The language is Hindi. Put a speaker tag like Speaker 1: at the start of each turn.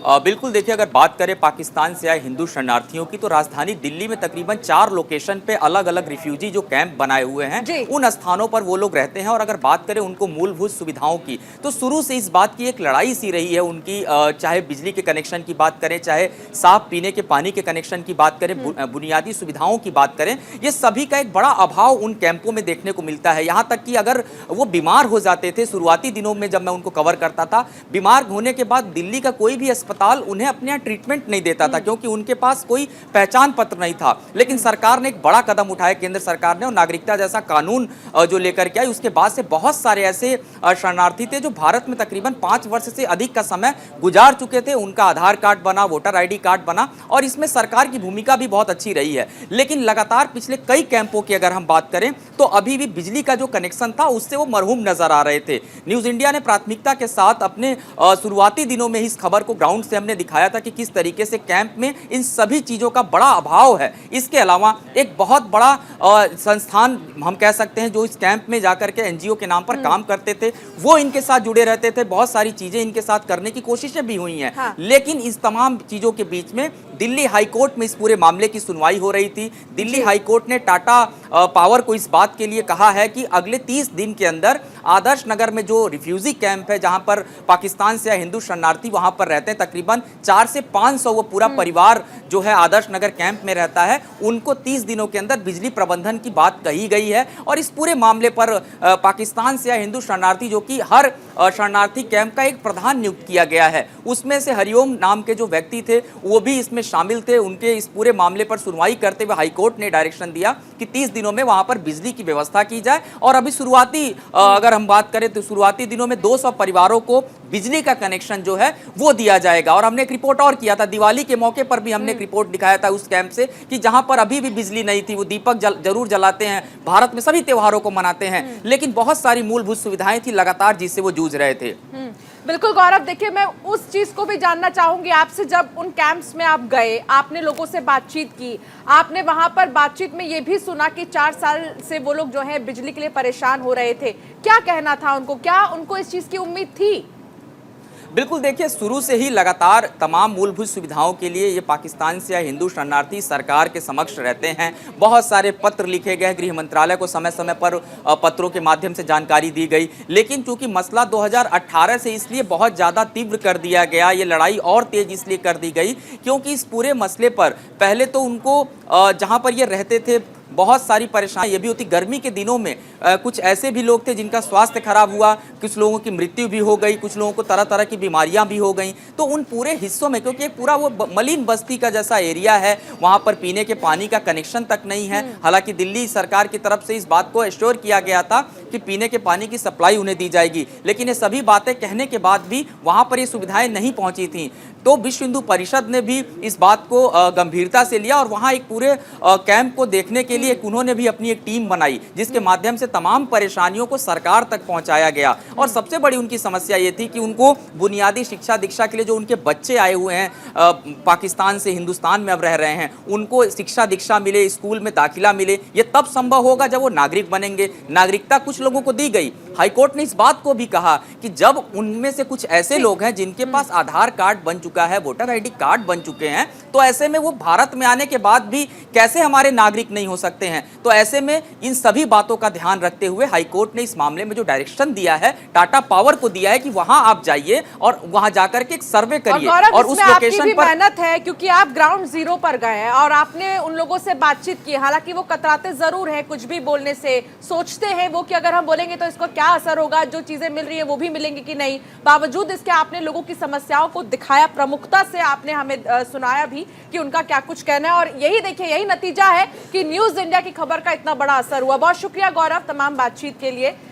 Speaker 1: बिल्कुल देखिए, अगर बात करें पाकिस्तान से आए हिंदू शरणार्थियों की, तो राजधानी दिल्ली में तकरीबन 4 लोकेशन पे अलग अलग रिफ्यूजी जो कैंप बनाए हुए हैं,
Speaker 2: जी।
Speaker 1: उन स्थानों पर वो लोग रहते हैं। और अगर बात करें उनको मूलभूत सुविधाओं की, तो शुरू से इस बात की एक लड़ाई सी रही है उनकी, चाहे बिजली के कनेक्शन की बात करें, चाहे साफ पीने के पानी के कनेक्शन की बात करें, बुनियादी सुविधाओं की बात करें, ये सभी का एक बड़ा अभाव उन कैंपों में देखने को मिलता है। यहाँ तक कि अगर वो बीमार हो जाते थे, शुरुआती दिनों में जब मैं उनको कवर करता था, बीमार होने के बाद दिल्ली का कोई भी अस्पताल उन्हें अपने यहाँ ट्रीटमेंट नहीं देता था, क्योंकि उनके पास कोई पहचान पत्र नहीं था। लेकिन सरकार ने एक बड़ा कदम उठाया, केंद्र सरकार ने, और नागरिकता जैसा कानून जो लेकर के आई, उसके बाद से बहुत सारे ऐसे शरणार्थी थे जो भारत में तकरीबन 5 वर्ष से अधिक का समय गुजार चुके थे। उनका आधार कार्ड बना, वोटर ID कार्ड बना, और इसमें सरकार की भूमिका भी बहुत अच्छी रही है। लेकिन लगातार पिछले कई कैंपों की अगर हम बात करें, तो अभी भी बिजली का जो कनेक्शन था उससे वो मरहूम नजर आ रहे थे। न्यूज इंडिया ने प्राथमिकता के साथ अपने शुरुआती दिनों में इस खबर को ग्राउंड से हमने दिखाया था कि किस तरीके से कैंप में इन सभी चीजों का बड़ा अभाव है। इसके अलावा एक बहुत बड़ा संस्थान हम कह सकते हैं जो इस कैंप में जाकर के NGO के नाम पर काम करते थे, वो इनके साथ जुड़े रहते थे। बहुत सारी चीजें इनके साथ करने की कोशिशें भी हुई हैं।
Speaker 2: हाँ।
Speaker 1: लेकिन इस तमाम चीजों के बीच में दिल्ली हाई कोर्ट में इस पूरे मामले की सुनवाई हो रही थी। दिल्ली हाई कोर्ट ने टाटा पावर को इस बात के लिए कहा है कि अगले 30 दिन के अंदर आदर्श नगर में जो रिफ्यूजी कैंप है, जहां पर पाकिस्तान से हिंदू शरणार्थी वहां पर रहते हैं, तकरीबन 400 से 500 वो पूरा परिवार जो है आदर्श नगर कैंप में रहता है, उनको 30 दिनों के अंदर बिजली प्रबंधन की बात कही गई है। और इस पूरे मामले पर पाकिस्तान से हिंदू शरणार्थी, जो कि हर शरणार्थी कैंप का एक प्रधान नियुक्त किया गया है, उसमें से हरिओम नाम के जो व्यक्ति थे वो भी इसमें शामिल थे। उनके इस पूरे मामले पर सुनवाई करते हुए हाईकोर्ट ने डायरेक्शन दिया कि 30 दिनों में वहां पर बिजली की व्यवस्था की जाए। और अभी शुरुआती अगर हम बात करें तो शुरुआती दिनों में 200 परिवारों को बिजली का कनेक्शन जो है वो दिया जाएगा। और हमने एक रिपोर्ट और किया था, दिवाली के मौके पर भी हमने एक रिपोर्ट दिखाया था उस कैंप से, कि जहां पर अभी भी बिजली नहीं थी, वो दीपक जरूर जलाते हैं, भारत में सभी त्योहारों को मनाते हैं, लेकिन बहुत सारी मूलभूत सुविधाएं थी लगातार जिससे वो जूझ रहे थे।
Speaker 2: बिल्कुल गौरव, देखिए मैं उस चीज को भी जानना चाहूंगी आपसे, जब उन कैंप्स में आप गए, आपने लोगों से बातचीत की, आपने वहां पर बातचीत में ये भी सुना कि 4 साल से वो लोग जो है बिजली के लिए परेशान हो रहे थे, क्या कहना था उनको, क्या उनको इस चीज की उम्मीद थी?
Speaker 1: बिल्कुल देखिए, शुरू से ही लगातार तमाम मूलभूत सुविधाओं के लिए ये पाकिस्तान से आए हिंदू शरणार्थी सरकार के समक्ष रहते हैं। बहुत सारे पत्र लिखे गए, गृह मंत्रालय को समय समय पर पत्रों के माध्यम से जानकारी दी गई। लेकिन चूंकि मसला 2018 से इसलिए बहुत ज़्यादा तीव्र कर दिया गया, ये लड़ाई और तेज इसलिए कर दी गई क्योंकि इस पूरे मसले पर पहले तो उनको जहाँ पर ये रहते थे बहुत सारी परेशानी ये भी होती। गर्मी के दिनों में कुछ ऐसे भी लोग थे जिनका स्वास्थ्य खराब हुआ, कुछ लोगों की मृत्यु भी हो गई, कुछ लोगों को तरह तरह की बीमारियां भी हो गई। तो उन पूरे हिस्सों में, क्योंकि पूरा वो मलिन बस्ती का जैसा एरिया है, वहां पर पीने के पानी का कनेक्शन तक नहीं है। हालांकि दिल्ली सरकार की तरफ से इस बात को एश्योर किया गया था कि पीने के पानी की सप्लाई उन्हें दी जाएगी, लेकिन ये सभी बातें कहने के बाद भी वहां पर ये सुविधाएं नहीं पहुंची थी। तो विश्व हिंदू परिषद ने भी इस बात को गंभीरता से लिया और वहां एक पूरे कैंप को देखने के लिए उन्होंने भी अपनी एक टीम बनाई, जिसके माध्यम से तमाम परेशानियों को सरकार तक पहुंचाया गया। और सबसे बड़ी उनकी समस्या ये थी कि उनको बुनियादी शिक्षा दीक्षा के लिए जो उनके बच्चे आए हुए हैं पाकिस्तान से हिंदुस्तान में अब रह रहे हैं, उनको शिक्षा दीक्षा मिले, स्कूल में दाखिला मिले। ये तब संभव होगा जब वो नागरिक बनेंगे। नागरिकता कुछ लोगों को दी गई। हाईकोर्ट ने इस बात को भी कहा कि जब उनमें से कुछ ऐसे लोग हैं जिनके पास आधार कार्ड बन चुका है, वोटर ID कार्ड बन चुके हैं, तो ऐसे में वो भारत में आने के बाद भी कैसे हमारे नागरिक नहीं हो सकते हैं। तो ऐसे में इन सभी बातों का ध्यान रखते हुए हाईकोर्ट ने इस मामले में जो डायरेक्शन दिया है, टाटा पावर को दिया है कि वहां आप जाइए और वहां जाकर के एक सर्वे करिए। और उस लोकेशन पर
Speaker 2: मेहनत है क्योंकि आप ग्राउंड जीरो पर गए हैं और आपने उन लोगों से बातचीत की। हालांकि वो कतराते जरूर है कुछ भी बोलने से, सोचते हैं वो कि अगर हम बोलेंगे तो इसको क्या असर होगा, जो चीजें मिल रही है वो भी मिलेंगी कि नहीं। बावजूद इसके आपने लोगों की समस्याओं को दिखाया, प्रमुखता से आपने हमें सुनाया भी कि उनका क्या कुछ कहना है। और यही देखिए, यही नतीजा है कि न्यूज इंडिया की खबर का इतना बड़ा असर हुआ। बहुत शुक्रिया गौरव तमाम बातचीत के लिए।